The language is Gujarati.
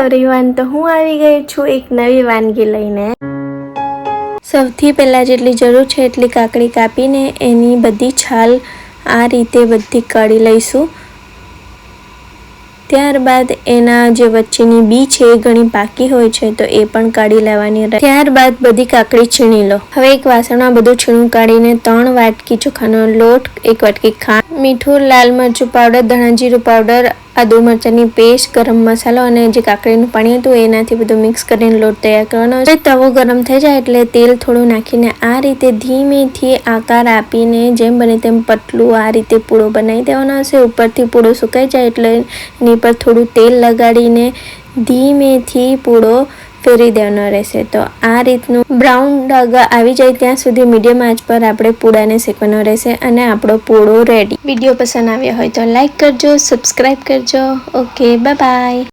એવરીવન, તો હું આવી ગઈ છું એક નવી વાનગી લઈને। સૌથી પહેલાં જેટલી જરૂર છે એટલી કાકડી કાપીને એની બધી છાલ આ રીતે બધી કાઢી લઈશું। ત્યારબાદ એના જે વચ્ચેની બી છે એ ઘણી પાકી હોય છે તો એ પણ કાઢી લેવાની। ત્યારબાદ બધી કાકડી છીણી લો। હવે એક વાસણમાં બધું છીણું કાઢીને 3 વાટકી ચોખાનો લોટ, 1 વાટકી ખાંડ, મીઠું, લાલ મરચું પાવડર, ધણા જીરું પાવડર, આદુ મરચાંની પેસ્ટ, ગરમ મસાલો અને જે કાકડીનું પાણી હતું એનાથી બધું મિક્સ કરીને લોટ તૈયાર કરવાનો છે। તવો ગરમ થઈ જાય એટલે તેલ થોડું નાખીને આ રીતે ધીમેથી આકાર આપીને જેમ બને તેમ પતલું આ રીતે પૂળો બનાવી દેવાનો હશે। ઉપરથી પૂળો સુકાઈ જાય એટલે એની પર થોડું તેલ લગાડીને ધીમેથી પૂળો ફેરવી દેવાનો રહેશે। તો આ રીતનું બ્રાઉન ડાઘા આવી જાય ત્યાં સુધી મીડિયમ આંચ પર આપણે પૂળાને શેકવાનો રહેશે અને આપણો પૂળો રેડી। વિડીયો પસંદ આવ્યો હોય તો લાઈક કરજો, સબસ્ક્રાઈબ કરજો। Okay, bye bye.